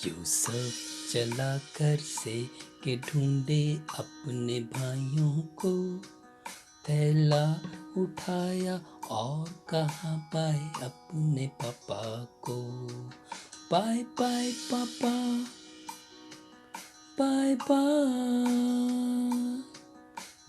यूसुफ चला घर से के ढूंढे अपने भाइयों को, थैला उठाया और कहा बाय अपने पापा को। बाय बाय पापा, बाय बाय।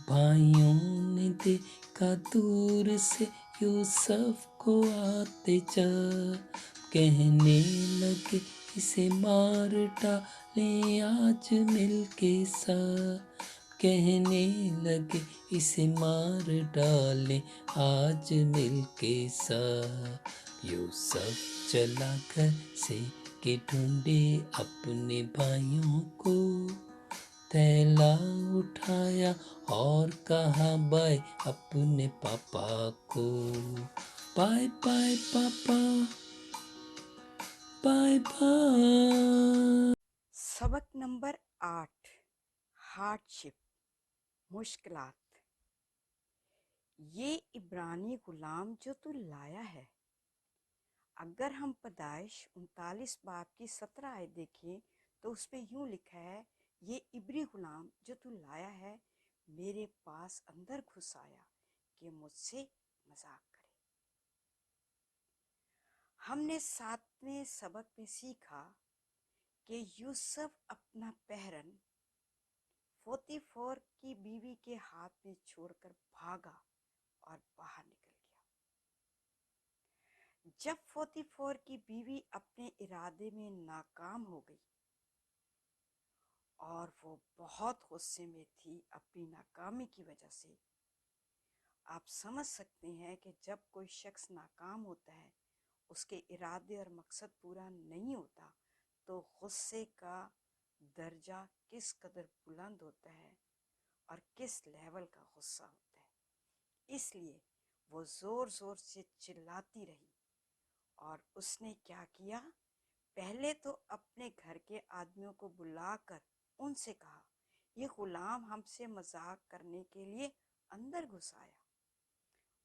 भाइयों ने देखा दूर से यूसुफ को आते, जब कहने लगे इसे मार डालें आज मिलके सब। कहने लगे इसे मार डालें आज मिलके सब। यूसुफ चला घर से के ढूंढे अपने भाइयों को, थैला उठाया और कहा बाय अपने पापा को। बाय बाय पापा, बाय बाय। सबक नंबर 8, हार्डशिप, मुश्किलात। ये इब्रानी गुलाम जो तू लाया है, अगर हम पैदाइश 39 बाब की 17 आयत देखें तो उस पे यूं लिखा है, ये इब्री गुलाम जो तू लाया है मेरे पास अंदर घुस आया कि मुझसे मजाक करे। हमने 7वें सबक में सीखा कि यूसुफ अपना पहरन पोतीफर की बीवी के हाथ में छोड़कर भागा और बाहर निकल गया। जब पोतीफर की बीवी अपने इरादे में नाकाम हो गई और वो बहुत गुस्से में थी अपनी नाकामी की वजह से, आप समझ सकते हैं कि जब कोई शख्स नाकाम होता है, उसके इरादे और मकसद पूरा नहीं होता, तो गुस्से का दर्जा किस कदर बुलंद होता है और किस लेवल का गुस्सा होता है। इसलिए वो जोर जोर से चिल्लाती रही और उसने क्या किया, पहले तो अपने घर के आदमियों को बुलाकर उनसे कहा, ये गुलाम हमसे मजाक करने के लिए अंदर घुस आया।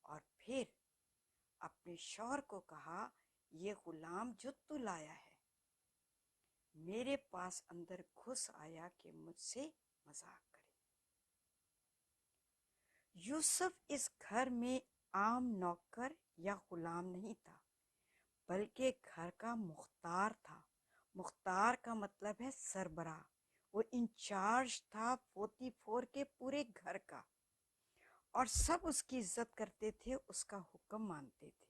और फिर अपने शौहर को कहा, ये गुलाम जो तू लाया है मेरे पास अंदर घुस आया कि मुझसे मजाक करे। यूसुफ इस घर में आम नौकर या गुलाम नहीं था, बल्कि घर का मुख्तार था। मुख्तार का मतलब है सरबराह। वो इंचार्ज था पोतीफर के पूरे घर का और सब उसकी इज्जत करते थे, उसका हुक्म मानते थे।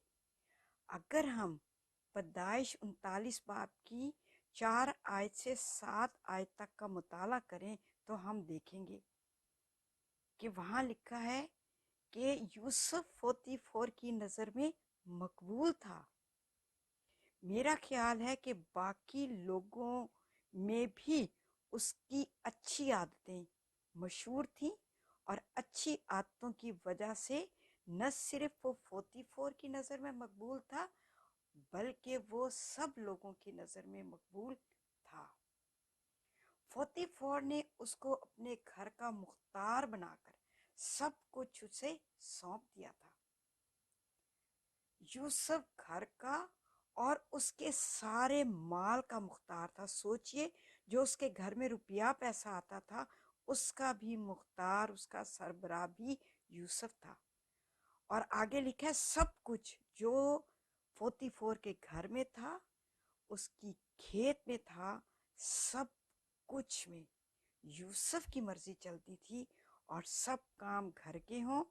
अगर हम पैदाइश 39 बाब की 4 आयत से 7 आयत तक का मुताला करें तो हम देखेंगे कि वहां लिखा है कि यूसुफ पोतीफर की नजर में मकबूल था। मेरा ख्याल है कि बाकी लोगों में भी उसकी अच्छी आदतें मशहूर थीं और अच्छी आदतों की वजह से न सिर्फ वो पोतीफर की नज़र में मकबूल था, बल्कि वो सब लोगों की नज़र में मकबूल था। पोतीफर ने उसको अपने घर का मुख्तार बनाकर सब कुछ उसे सौंप दिया था। यूसुफ घर का और उसके सारे माल का मुख्तार था। सोचिए, जो उसके घर में रुपया पैसा आता था उसका भी मुख्तार, उसका सरबराह भी यूसुफ था। और आगे लिखा है, सब कुछ जो पोतीफर के घर में था, उसकी खेत में था, सब कुछ में यूसुफ की मर्जी चलती थी। और सब काम घर के हों,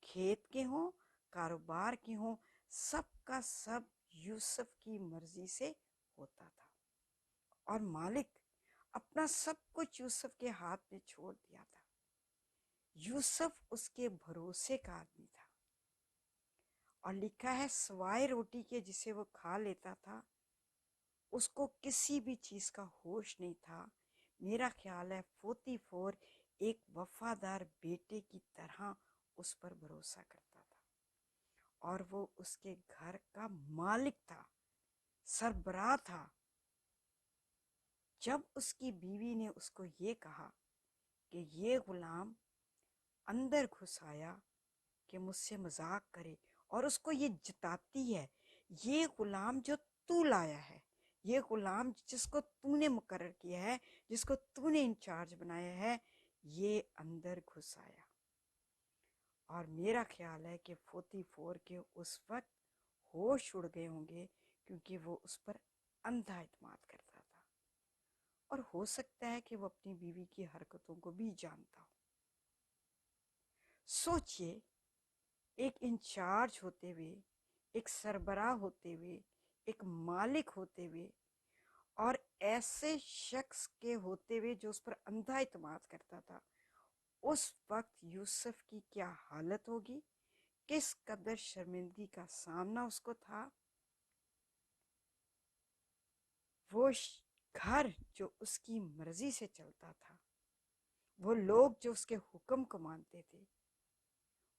खेत के हों, कारोबार के हों, सब का सब यूसुफ की मर्जी से होता था। और मालिक अपना सब कुछ यूसुफ के हाथ में छोड़ दिया था। यूसुफ उसके भरोसे का आदमी था। और लिखा है, सवाए रोटी के जिसे वो खा लेता था, उसको किसी भी चीज का होश नहीं था। मेरा ख्याल है पोतीफर एक वफादार बेटे की तरह उस पर भरोसा करता था और वो उसके घर का मालिक था, सरबराह था। जब उसकी बीवी ने उसको ये कहा कि ये गुलाम अंदर घुस आया कि मुझसे मजाक करे, और उसको ये जताती है, ये गुलाम जो तू लाया है ये गुलाम जिसको तूने मुकर्रर किया है, जिसको तूने इंचार्ज बनाया है, ये अंदर घुस आया। और मेरा ख्याल है कि 44 के उस वक्त होश उड़ गए होंगे, क्योंकि वो उस पर अंधा एतमाद करता था, और हो सकता है कि वो अपनी बीवी की हरकतों को भी जानता हो। सोचिए, एक इंचार्ज होते हुए, एक सरबराह होते हुए, एक मालिक होते हुए, और ऐसे शख्स के होते हुए जो उस पर अंधा एतमाद करता था, उस वक्त यूसुफ की क्या हालत होगी, किस कदर शर्मिंदगी का सामना उसको था। वो घर जो उसकी मर्जी से चलता था, वो लोग जो उसके हुक्म को मानते थे,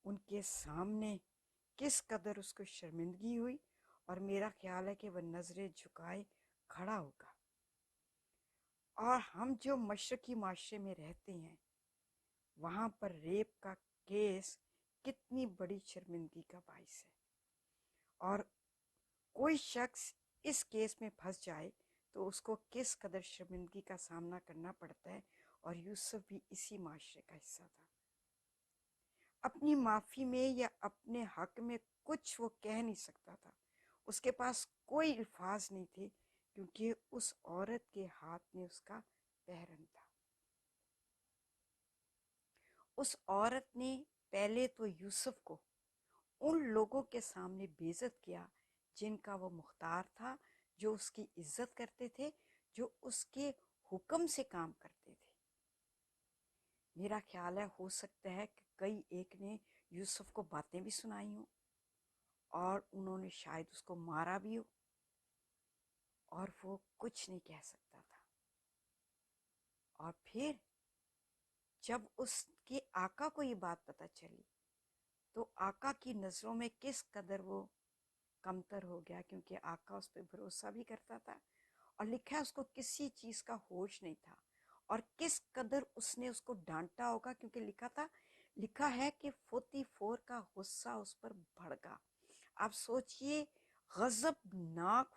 उनके सामने किस कदर उसको शर्मिंदगी हुई। और मेरा ख्याल है कि वह नजरें झुकाए खड़ा होगा। और हम जो मशरकी माशरे में रहते हैं, वहाँ पर रेप का केस कितनी बड़ी शर्मिंदगी का बाइस है। और कोई शख्स इस केस में फंस जाए तो उसको किस कदर शर्मिंदगी का सामना करना पड़ता है। और यूसुफ भी इसी माशरे का हिस्सा था। अपनी माफ़ी में या अपने हक में कुछ वो कह नहीं सकता था, उसके पास कोई अल्फाज नहीं थे, क्योंकि उस औरत के हाथ में उसका पहरन था। उस औरत ने पहले तो यूसुफ को उन लोगों के सामने बेइज्जत किया जिनका वो मुख्तार था, जो उसकी इज्जत करते थे, जो उसके हुक्म से काम करते थे। मेरा ख्याल है हो सकता है कि कई एक ने यूसुफ को बातें भी सुनाई हों, और उन्होंने शायद उसको मारा भी हो, और वो कुछ नहीं कह सकता था। और फिर जब उसके आका को ये बात पता चली, तो आका की नज़रों में किस कदर वो कमतर हो गया, क्योंकि आका उस पर भरोसा भी करता था, और लिखा है उसको किसी चीज़ का होश नहीं था। और किस कदर उसने उसको डांटा होगा, क्योंकि लिखा है कि 44 का गुस्सा उस पर भड़का। आप सोचिए, गजबनाक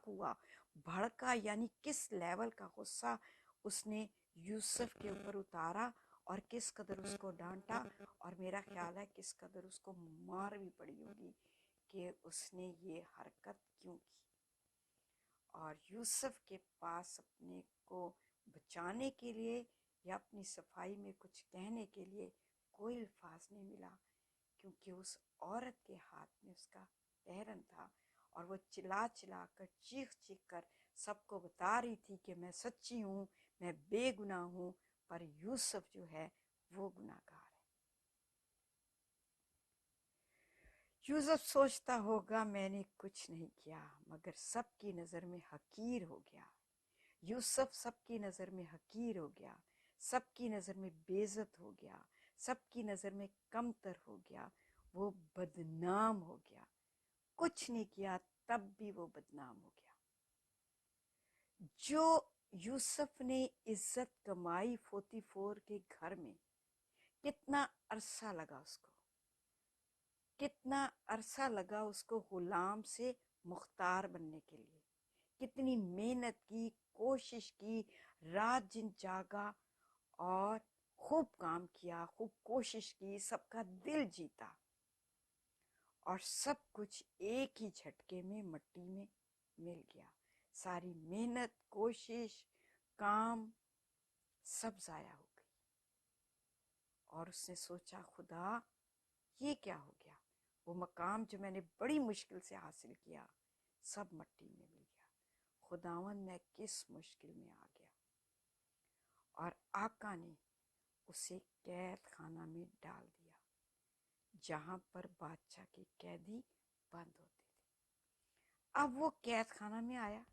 हुआ, भड़का, यानी किस लेवल का गुस्सा उसने यूसुफ के ऊपर उतारा, और किस कदर उसको डांटा, और मेरा ख्याल है किस कदर उसको मार भी पड़ी होगी कि उसने ये हरकत क्यों की। और यूसुफ के पास अपने को बचाने के लिए या अपनी सफाई में कुछ कहने के लिए कोई अल्फाज नहीं मिला, क्योंकि उस औरत के हाथ में उसका पहरन था, और वो चिल्ला चिल्ला कर, चीख चीख कर सबको बता रही थी कि मैं सच्ची हूँ, मैं बेगुनाह हूँ, पर यूसुफ जो है वो गुनाहगार है। यूसुफ सोचता होगा मैंने कुछ नहीं किया, मगर सबकी नज़र में हकीर हो गया। यूसुफ सबकी नज़र में हकीर हो गया, सबकी नज़र में बेइज्जत हो गया, सबकी नज़र में कमतर हो गया, वो बदनाम हो गया। कुछ नहीं किया तब भी वो बदनाम हो गया। जो यूसुफ ने इज्जत कमाई 44 के घर में, कितना अरसा लगा उसको, कितना अरसा लगा उसको गुलाम से मुख्तार बनने के लिए, कितनी मेहनत की, कोशिश की, रात दिन जागा, और खूब काम किया, खूब कोशिश की, सबका दिल जीता, और सब कुछ एक ही झटके में मट्टी में मिल गया। सारी मेहनत, कोशिश, काम सब जाया हो गई। और उसने सोचा, खुदा ये क्या हो गया, वो मकाम जो मैंने बड़ी मुश्किल से हासिल किया सब मट्टी में मिल गया। खुदावन मैं किस मुश्किल में आ गया। और आका ने उसे कैद खाना में डाल दिया, जहां पर बादशाह के कैदी बंद होते थे। अब वो कैद खाना में आया,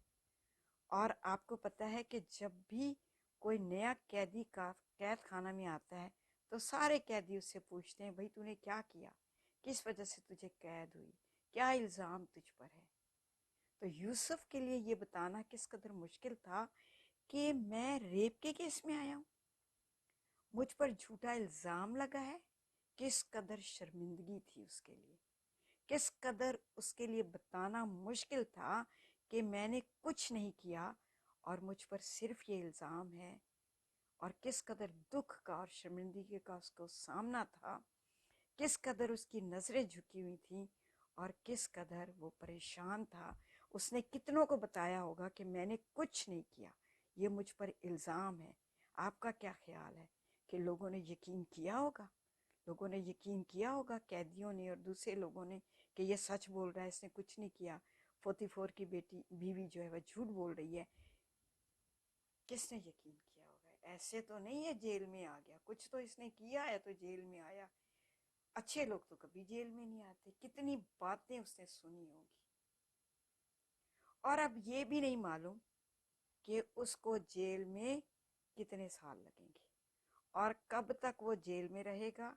और आपको पता है कि जब भी कोई नया कैदी का कैद खाना में आता है, तो सारे कैदी उससे पूछते हैं, भाई तूने क्या किया, किस वजह से तुझे कैद हुई, क्या इल्ज़ाम तुझ पर है। तो यूसुफ के लिए ये बताना किस कदर मुश्किल था कि मैं रेप के केस में आया हूँ, मुझ पर झूठा इल्ज़ाम लगा है। किस कदर शर्मिंदगी थी उसके लिए, किस कदर उसके लिए बताना मुश्किल था کہ میں نے کچھ نہیں کیا اور مجھ پر صرف یہ الزام ہے، اور کس قدر دکھ کا اور شرمندگی کا اس کو سامنا تھا، کس قدر اس کی نظریں جھکی ہوئی تھیں اور کس قدر وہ پریشان تھا. اس نے کتنوں کو بتایا ہوگا کہ میں نے کچھ نہیں کیا، یہ مجھ پر الزام ہے. آپ کا کیا خیال ہے کہ لوگوں نے یقین کیا ہوگا؟ لوگوں نے یقین کیا ہوگا، قیدیوں نے اور دوسرے لوگوں نے، کہ یہ سچ بول رہا ہے، اس نے کچھ نہیں کیا. 44 کی بیوی جو ہے وہ جھوٹ بول رہی ہے. کس نے یقین کیا ہوگا؟ ایسے تو نہیں ہے جیل میں آ گیا، کچھ تو اس نے کیا ہے تو جیل میں آیا. اچھے لوگ تو کبھی جیل میں نہیں آتے. کتنی باتیں اس نے سنی ہوگی. اور اب یہ بھی نہیں معلوم کہ اس کو جیل میں کتنے سال لگیں گے اور کب تک وہ جیل میں رہے گا،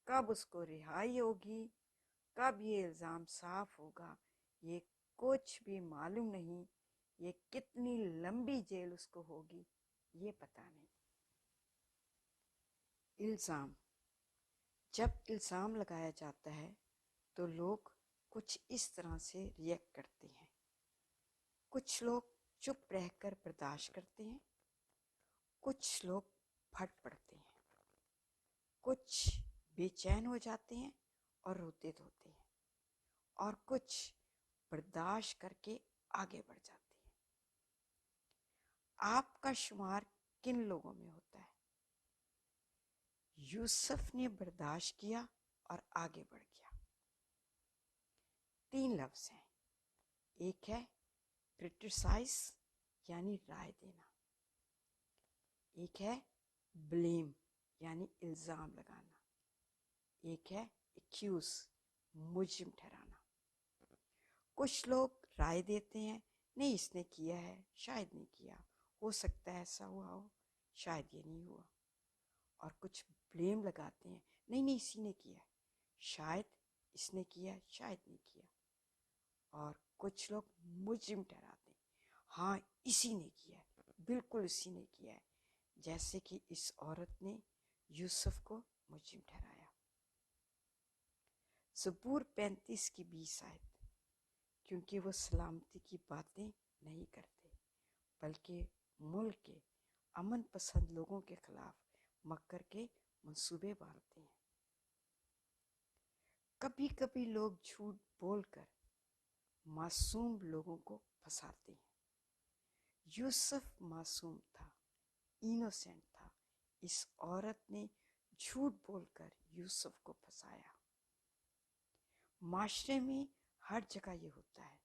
کب اس کو رہائی ہوگی، کب یہ الزام صاف ہوگا، یہ کچھ بھی معلوم نہیں. یہ کتنی لمبی جیل اس کو ہوگی یہ پتہ نہیں. الزام، جب الزام لگایا جاتا ہے تو لوگ کچھ اس طرح سے ریئیکٹ کرتے ہیں. کچھ لوگ چپ رہ کر برداشت کرتے ہیں، کچھ لوگ پھٹ پڑتے ہیں، کچھ بے چین ہو جاتے ہیں اور روتے دھوتے ہیں، اور کچھ برداشت کر کے آگے بڑھ جاتے ہیں. آپ کا شمار کن لوگوں میں ہوتا ہے؟ یوسف نے برداشت کیا اور آگے بڑھ گیا. 3 لفظ ہیں. ایک ہے کرٹیسائز یعنی رائے دینا، ایک ہے بلیم یعنی الزام لگانا، ایک ہے ایکیوز مجرم ٹھہرانا. کچھ لوگ رائے دیتے ہیں، نہیں اس نے کیا ہے، شاید نہیں کیا، ہو سکتا ہے ایسا ہوا ہو، شاید یہ نہیں ہوا. اور کچھ بلیم لگاتے ہیں، نہیں نہیں اسی نے کیا ہے، شاید اس نے کیا ہے، شاید نہیں کیا. اور کچھ لوگ مجرم ٹھہراتے ہیں، ہاں اسی نے کیا ہے، بالکل اسی نے کیا ہے، جیسے کہ اس عورت نے یوسف کو مجرم ٹھہرایا. زبور 35 کی 20 آیت، کیونکہ وہ سلامتی کی باتیں نہیں کرتے بلکہ ملک کے امن پسند لوگوں کے خلاف مکر کے منصوبے باندھتے ہیں. کبھی کبھی لوگ جھوٹ بول کر معصوم لوگوں کو پھنساتے ہیں. یوسف معصوم تھا، انوسینٹ تھا. اس عورت نے جھوٹ بول کر یوسف کو پھنسایا. معاشرے میں ہر جگہ یہ ہوتا ہے،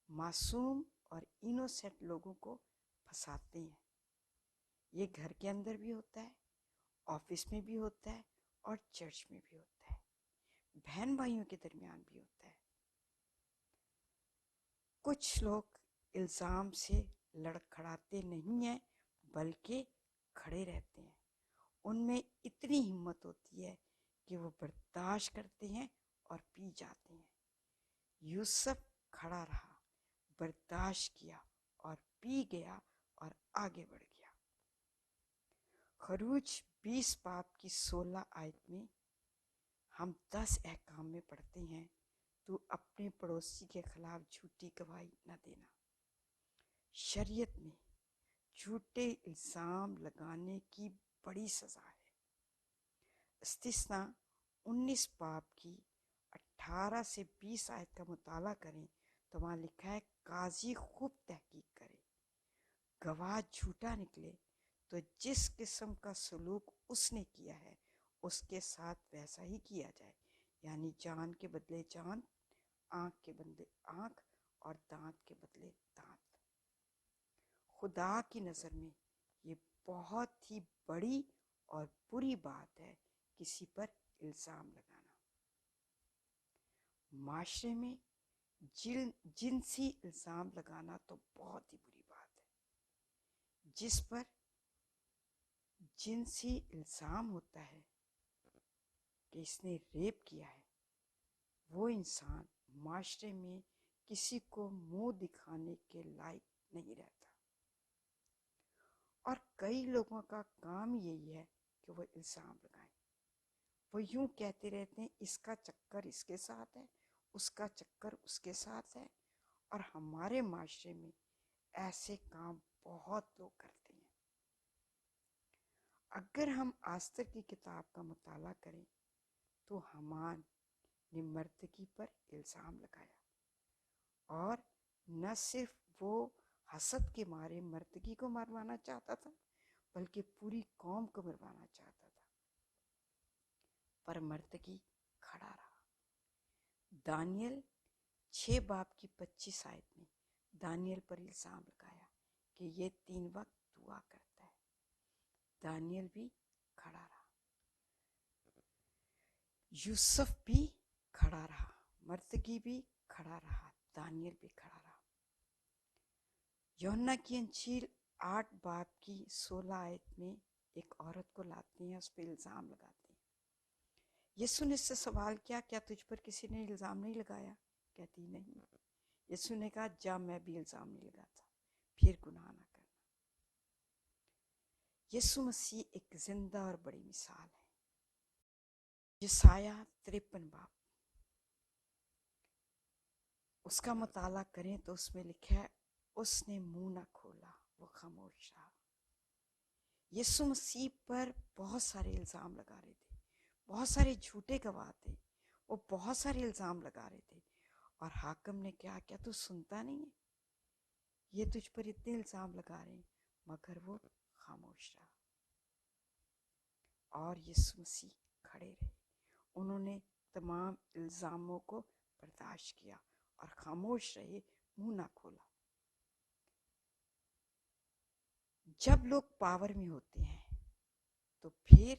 معصوم اور انوسینٹ لوگوں کو پھنساتے ہیں. یہ گھر کے اندر بھی ہوتا ہے، آفس میں بھی ہوتا ہے اور چرچ میں بھی ہوتا ہے، بہن بھائیوں کے درمیان بھی ہوتا ہے. کچھ لوگ الزام سے لڑکھڑاتے نہیں ہیں بلکہ کھڑے رہتے ہیں. ان میں اتنی ہمت ہوتی ہے کہ وہ برداشت کرتے ہیں اور پی جاتے ہیں. یوسف کھڑا رہا، برداشت کیا اور پی گیا اور آگے بڑھ گیا. خروج 20 باب کی 16 آیت میں ہم 10 احکام میں پڑھتے ہیں، تو اپنے پڑوسی کے خلاف جھوٹی گواہی نہ دینا. شریعت میں جھوٹے الزام لگانے کی بڑی سزا ہے. استثناء 19 باب کی 18 سے 20 آیت کا مطالعہ کریں تو وہاں لکھا ہے قاضی خوب تحقیق کرے، گواہ جھوٹا نکلے تو جس قسم کا سلوک اس نے کیا ہے اس کے ساتھ ویسا ہی کیا جائے، یعنی جان کے بدلے جان، آنکھ کے بدلے آنکھ اور دانت کے بدلے دانت. خدا کی نظر میں یہ بہت ہی بڑی اور بری بات ہے کسی پر الزام لگانا. معاشرے میں جنسی الزام لگانا تو بہت ہی بری بات ہے. جس پر جنسی الزام ہوتا ہے کہ اس نے ریپ کیا ہے، وہ انسان معاشرے میں کسی کو منہ دکھانے کے لائق نہیں رہتا. اور کئی لوگوں کا کام یہی ہے کہ وہ الزام لگائیں. وہ یوں کہتے رہتے ہیں اس کا چکر اس کے ساتھ ہے، اس کا چکر اس کے ساتھ ہے، اور ہمارے معاشرے میں ایسے کام بہت لوگ کرتے ہیں۔ اگر ہم آستر کی کتاب کا مطالعہ کریں تو حامان نے مردگی پر الزام لگایا، اور نہ صرف وہ حسد کے مارے مردگی کو مروانا چاہتا تھا بلکہ پوری قوم کو مروانا چاہتا تھا، پر مردگی کھڑا رہا۔ دانیل 6 باب کی 25 آیت میں دانیل پر الزام لگایا کہ یہ 3 وقت دعا کرتا ہے۔ دانیل بھی کھڑا رہا، یوسف بھی کھڑا رہا، مردگی بھی کھڑا رہا، دانیل بھی کھڑا رہا۔ یوحنا کی انجیل 8 باب کی 16 آیت میں ایک عورت کو لاتے ہیں، اس پہ الزام لگاتے ہیں۔ یسوع نے اس سے سوال کیا، کیا تجھ پر کسی نے الزام نہیں لگایا؟ کہتی نہیں۔ یسوع نے کہا جا، میں بھی الزام نہیں لگاتا، پھر گناہ نہ کرنا۔ یسوع مسیح ایک زندہ اور بڑی مثال ہے۔ یسایہ 53 باب، اس کا مطالعہ کریں تو اس میں لکھا ہے اس نے منہ نہ کھولا، وہ خاموش رہا۔ یسوع مسیح پر بہت سارے الزام لگا رہے تھے، بہت سارے جھوٹے گواہ تھے، وہ بہت سارے الزام لگا رہے تھے، اور حاکم نے کیا تو سنتا نہیں ہے؟ یہ تجھ پر اتنے الزام لگا رہے ہیں، مگر وہ خاموش رہا۔ اور یسوع مسیح کھڑے رہے، انہوں نے تمام الزاموں کو برداشت کیا اور خاموش رہے، منہ نہ کھولا۔ جب لوگ پاور میں ہوتے ہیں تو پھر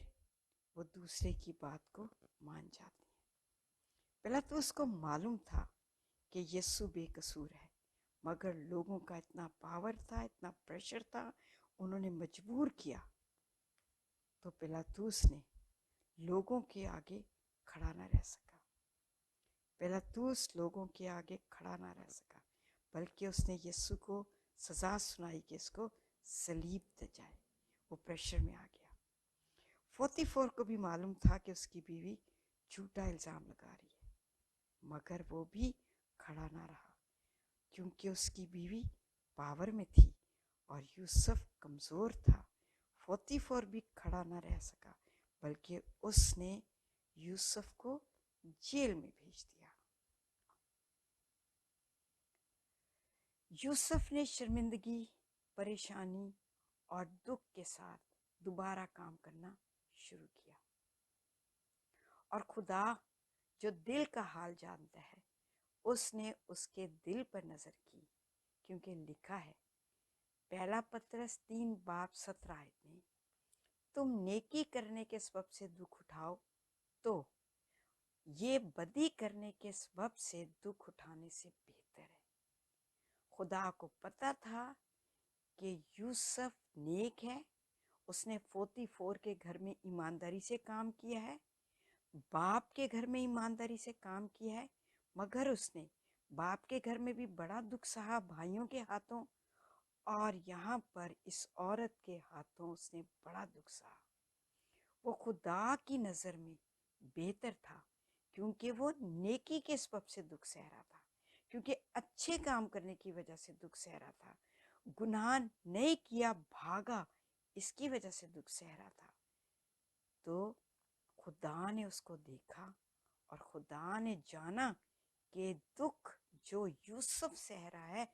وہ دوسرے کی بات کو مان جاتے ہیں۔ پہلا تو اس کو معلوم تھا کہ یسوع بے قصور ہے، مگر لوگوں کا اتنا پاور تھا، اتنا پریشر تھا، انہوں نے مجبور کیا، تو پلاطوس نے لوگوں کے آگے کھڑا نہ رہ سکا۔ پلاطوس لوگوں کے آگے کھڑا نہ رہ سکا، بلکہ اس نے یسوع کو سزا سنائی کہ اس کو صلیب دے جائے۔ وہ پریشر میں آ گیا۔ 44 کو بھی معلوم تھا کہ اس کی بیوی جھوٹا الزام لگا رہی ہے، مگر وہ بھی کھڑا نہ رہا، کیونکہ اس کی بیوی پاور میں تھی اور یوسف کمزور تھا۔ 44 بھی کھڑا نہ رہ سکا، بلکہ اس نے یوسف کو جیل میں بھیج دیا۔ یوسف نے شرمندگی، پریشانی اور دکھ کے ساتھ دوبارہ کام کرنا شروع کیا، اور خدا جو دل کا حال جانتا ہے اس نے اس کے دل پر نظر کی، کیونکہ لکھا ہے پہلا پطرس 3 باب 17 آیت میں تم نیکی کرنے کے سبب سے دکھ اٹھاؤ تو یہ بدی کرنے کے سبب سے دکھ اٹھانے سے بہتر ہے۔ خدا کو پتا تھا کہ یوسف نیک ہے، اس نے 44 کے گھر میں ایمانداری سے کام کیا ہے، باپ کے گھر میں ایمانداری سے کام کیا ہے، مگر اس نے باپ کے گھر میں بھی بڑا دکھ سہا بھائیوں کے ہاتھوں، اور یہاں پر اس عورت کے ہاتھوں اس نے بڑا دکھ سہا۔ وہ خدا کی نظر میں بہتر تھا، کیونکہ وہ نیکی کے سبب سے دکھ سہ رہا تھا، کیونکہ اچھے کام کرنے کی وجہ سے دکھ سہ رہا تھا، گناہ نہیں کیا، بھاگا، اس کی وجہ سے دکھ سہ رہا تھا۔ تو خدا نے اس کو دیکھا اور خدا نے جانا کہ دکھ جو یوسف سہ رہا ہے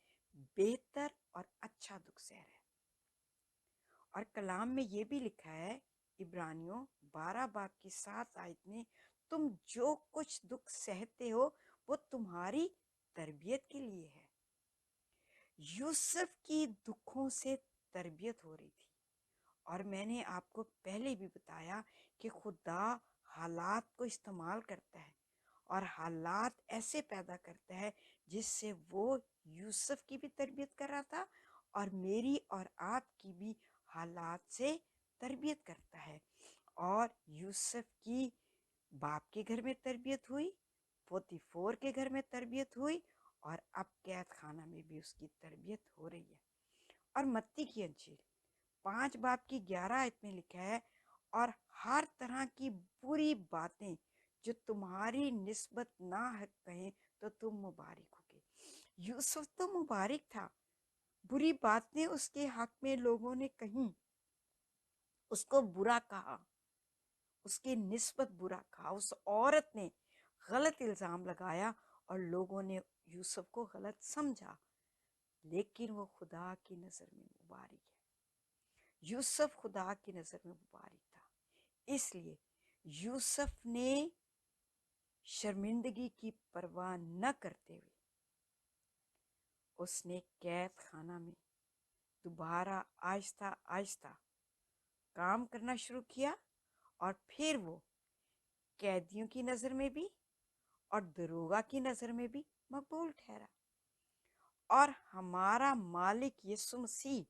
بہتر اور اچھا دکھ سہ رہا ہے۔ اور کلام میں یہ بھی لکھا ہے عبرانیوں 12 باب کی 7 آیت میں تم جو کچھ دکھ سہتے ہو وہ تمہاری تربیت کے لیے ہے۔ یوسف کی دکھوں سے تربیت ہو رہی تھی، اور میں نے آپ کو پہلے بھی بتایا کہ خدا حالات کو استعمال کرتا ہے اور حالات ایسے پیدا کرتا ہے جس سے وہ یوسف کی بھی تربیت کر رہا تھا اور میری اور آپ کی بھی حالات سے تربیت کرتا ہے۔ اور یوسف کی باپ کے گھر میں تربیت ہوئی، 44 کے گھر میں تربیت ہوئی، اور اب قید خانہ میں بھی اس کی تربیت ہو رہی ہے۔ اور متی کی انجیل 5 باب کی 11 آیت میں لکھا ہے اور ہر طرح کی بری باتیں جو تمہاری نسبت ناحق کہیں تو تم مبارک ہوگے۔ यूसुफ तो मुबारक था, बुरी बातें उसके हक में लोगों ने कहीं, उसको बुरा कहा, उसकी निस्बत बुरा कहा, उस औरत ने गलत इल्ज़ाम लगाया और लोगों ने यूसुफ को गलत समझा, लेकिन वो खुदा की नज़र में मुबारक है। यूसुफ खुदा की नज़र में मुबारक था, इसलिए यूसुफ ने शर्मिंदगी की परवाह न करते हुए उसने कैद खाना में दोबारा आहिस्ता आहिस्ता काम करना शुरू किया, और फिर वो कैदियों की नज़र में भी और दरोगा की नज़र में भी मकबूल ठहरा। और हमारा मालिक यीशु मसीह,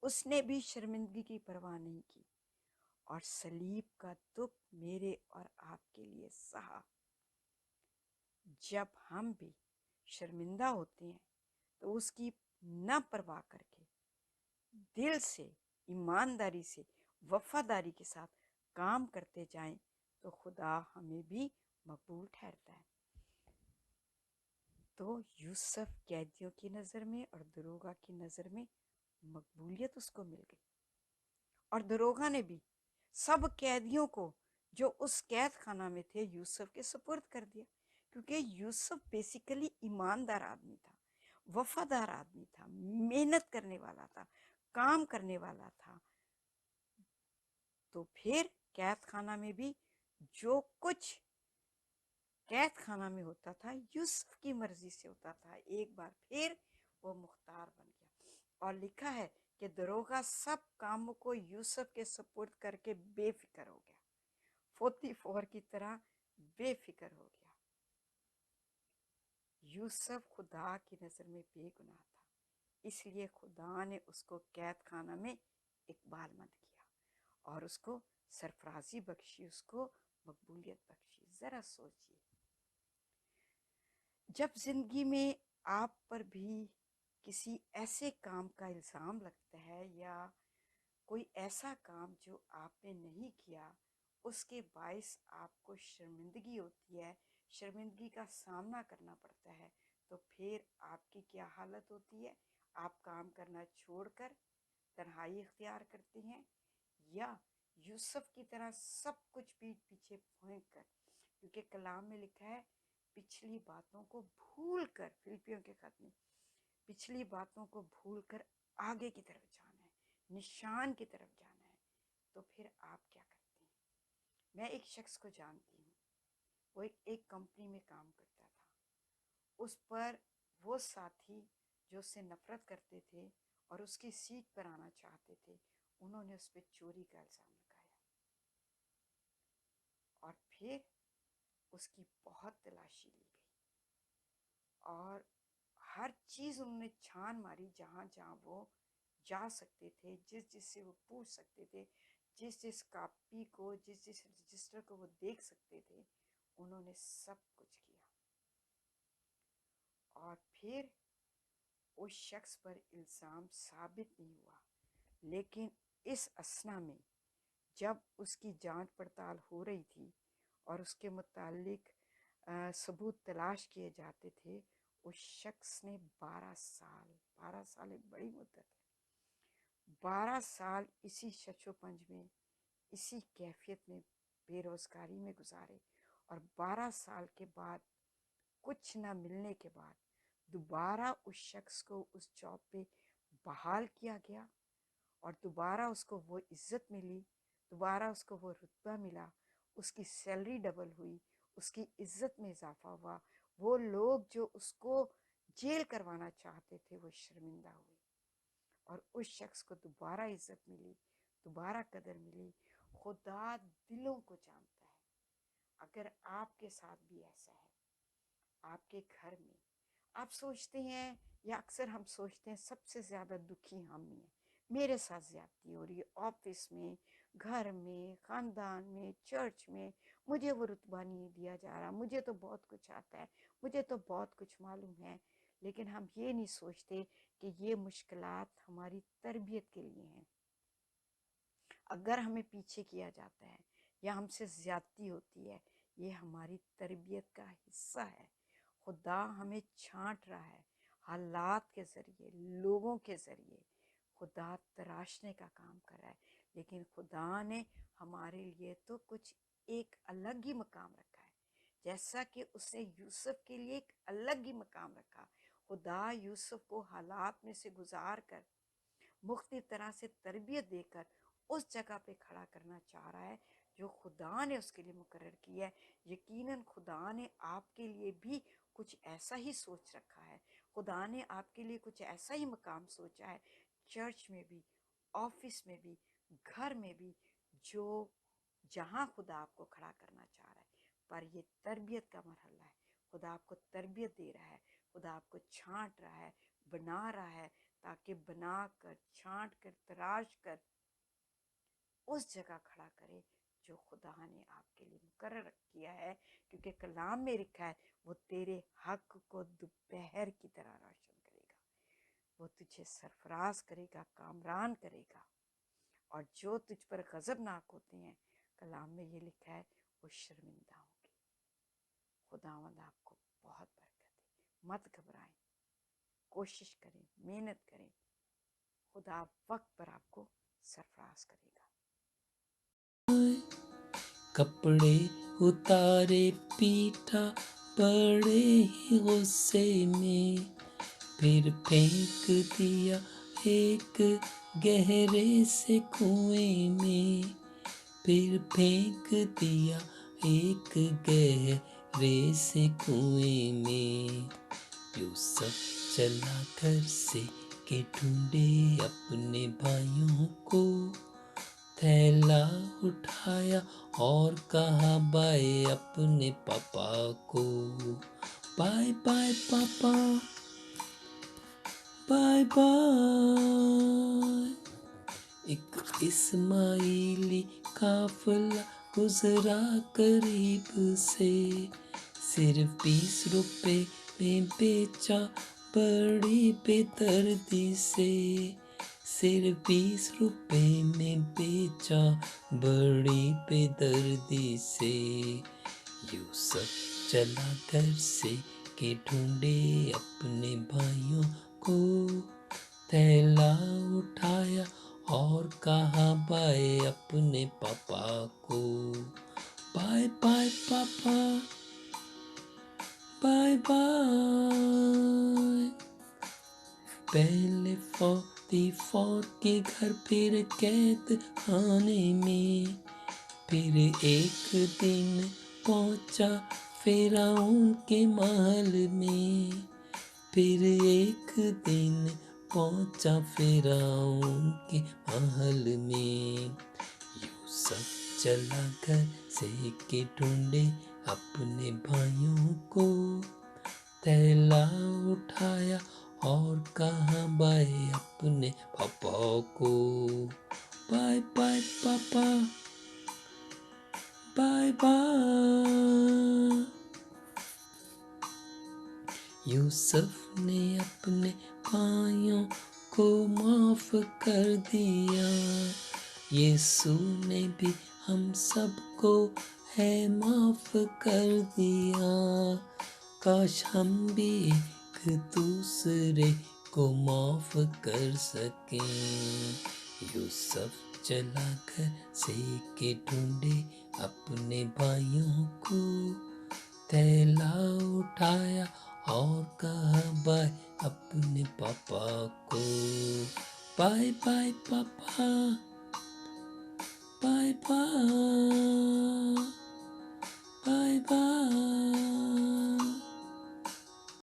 उसने भी शर्मिंदगी की परवाह नहीं की और सलीब का दुख मेरे और आपके लिए सहा। जब हम भी शर्मिंदा होते हैं तो उसकी न परवाह करके दिल से, ईमानदारी से, वफादारी के साथ काम करते जाएं तो खुदा हमें भी मकबूल ठहरता है। तो यूसुफ कैदियों की नज़र में और दरोगा की नज़र में मकबूलियत उसको मिल गई, और दरोगा ने भी सब कैदियों को जो उस कैद खाना में थे यूसुफ के सुपुर्द कर दिया, क्योंकि यूसुफ बेसिकली ईमानदार आदमी था, वफादार आदमी था, मेहनत करने वाला था, काम करने वाला था। तो फिर कैद खाना में भी जो कुछ कैद खाना में होता था यूसुफ की मर्जी से होता था। एक बार फिर वो मुख्तार बन गया, और लिखा है कि दरोगा सब कामों को यूसुफ के सुपुर्द करके बेफिक्र हो गया, 44 की तरह बेफिक्र हो गया। यूसुफ खुदा की नज़र में बेगुनाह था, इसलिए खुदा ने उसको कैद खाना में इकबालमंद किया और उसको सरफराजी बख्शी, उसको मकबूलियत बख्शी। ज़रा सोचिए, जब ज़िंदगी में आप पर भी किसी ऐसे काम का इल्ज़ाम लगता है या कोई ऐसा काम जो आपने नहीं किया, उसके बायस आपको शर्मिंदगी होती है, शर्मिंदगी का सामना करना पड़ता है, तो फिर आपकी क्या हालत होती है? आप काम करना छोड़कर तन्हाई इख्तियार करते हैं, या यूसुफ की तरह सब कुछ पीठ पीछे फेंक कर, क्योंकि कलाम में लिखा है पिछली बातों को भूल कर, फिलिपियों के खत में, पिछली बातों को भूल कर आगे की तरफ जाना है, निशान की तरफ जाना है, तो फिर आप क्या करते हैं? मैं एक शख्स को जानती हूँ, वो एक कंपनी में काम करता था। उस पर वो साथी जो उससे नफरत करते थे और उसकी सीट पर आना चाहते थे, उन्होंने उस पर चोरी का इल्ज़ाम लगाया, और फिर उसकी बहुत तलाशी ली गई और हर चीज़ उन्होंने छान मारी, जहाँ जहाँ वो जा सकते थे, जिस जिससे वो पूछ सकते थे, जिस जिस कापी को, जिस जिस रजिस्टर को वो देख सकते थे, उन्होंने सब कुछ किया। और फिर उस शख्स पर इल्ज़ाम साबित नहीं हुआ, लेकिन इस असना में जब उसकी जांच पड़ताल हो रही थी और उसके मुतालिक सबूत तलाश किए जाते थे, उस शख्स ने 12 साल एक बड़ी मुद्दत है, 12 साल इसी शशोपंज में, इसी कैफियत में, बेरोज़गारी में गुजारे, और 12 साल के बाद कुछ न मिलने के बाद दोबारा उस शख्स को उस जॉब पे बहाल किया गया, और दोबारा उसको वो इज्जत मिली, दोबारा उसको वो रुतबा मिला, उसकी सैलरी डबल हुई, उसकी इज्जत में इजाफा हुआ। वो लोग जो उसको जेल करवाना चाहते थे वो शर्मिंदा हुए, और उस शख्स को दोबारा इज्जत मिली, दोबारा कदर मिली। खुदा दिलों को जानता है। अगर आपके साथ भी ऐसा है, आपके घर में आप सोचते हैं, या अक्सर हम सोचते हैं सबसे ज़्यादा दुखी हम ही हैं, मेरे साथ ज्यादती हो रही है, ऑफिस में, घर में, ख़ानदान में, चर्च में, मुझे वो रुतबा नहीं दिया जा रहा, मुझे तो बहुत कुछ आता है, मुझे तो बहुत कुछ मालूम है। लेकिन हम ये नहीं सोचते कि ये मुश्किलात हमारी तरबियत के लिए हैं। अगर हमें पीछे किया जाता है या हमसे ज्यादती होती है, ये हमारी तरबियत का हिस्सा है। खुदा हमें छांट रहा है, हालात के ज़रिए, लोगों के ज़रिए खुदा तराशने का काम कर रहा है, लेकिन खुदा ने हमारे लिए तो कुछ एक अलग ही मकाम रखा है। जैसा कि उसने यूसुफ के लिए एक अलग ही मकाम रखा, खुदा यूसुफ को हालात में से गुजार कर, मुख्तलिफ तरह से तरबियत देकर उस जगह पे खड़ा करना चाह रहा है जो खुदा ने उसके लिए मुकर्रर किया है। यकीनन खुदा ने आपके लिए भी कुछ ऐसा ही सोच रखा है, खुदा ने आपके लिए कुछ ऐसा ही मकाम सोचा है, चर्च में भी, ऑफिस में भी, घर में भी, जो जहाँ खुदा आपको खड़ा करना चाह रहा है। पर ये तरबियत का मरहला है, खुदा आपको तरबियत दे रहा है, खुदा आपको छांट रहा है, बना रहा है, ताकि बना कर, छांट कर, तराश कर उस जगह खड़ा करे जो खुदा ने आपके लिए मुकर्रर किया है। क्योंकि कलाम में लिखा है, वो तेरे हक को दोपहर की तरह रोशन करेगा, वो तुझे सरफराज करेगा, कामरान करेगा, और जो तुझ पर गजबनाक होते हैं, कलाम में ये लिखा है, वो शर्मिंदा होंगे। खुदावंद आपको बहुत बरकत दे। मत घबराएं, कोशिश करें, मेहनत करें, खुदा वक्त पर आपको सरफराज करेगा। कपड़े उतारे पीटा बड़े ही गुस्से में, फिर फेंक दिया एक गहरे से कुएं में, फिर फेंक दिया एक गहरे से कुएं में। यूसुफ चला घर से के ढूंढे अपने भाइयों को, थैला उठाया और कहा बाय अपने पापा को। बाय बाय पापा, बाय बाय। एक इस्माइली काफिला गुजरा करीब से, सिर्फ 20 रुपए में बेचा बड़ी बेदर्दी से, सिर्फ 20 रुपए में बेचा बड़ी बेदर्दी से। यूसुफ चला घर से के ढूंढे अपने भाइयों को, थैला उठाया और कहा बाय अपने पापा को। बाय बाय पापा, बाय बाय। पहले 44 के घर, फिर कैद खाने में, फिर एक दिन पहुंचा फिरौन के महल में, फिर एक दिन पहुंचा फिरौन के महल में। यूसुफ चला घर से के ढूंढे अपने भाइयों को, थैला उठाया और कहा बाय अपने पापा को। बाय बाय पापा, बाय बाय। यूसुफ ने अपने भाइयों को माफ कर दिया, यीशु ने भी हम सबको है माफ कर दिया। काश हम भी एक दूसरे को माफ कर सकें। यूसुफ चला घर से के ढूंढे अपने भाइयों को, थैला उठाया और कहा बाय अपने पापा को। बाय बाय पापा, बाय बाय, बाय बाय।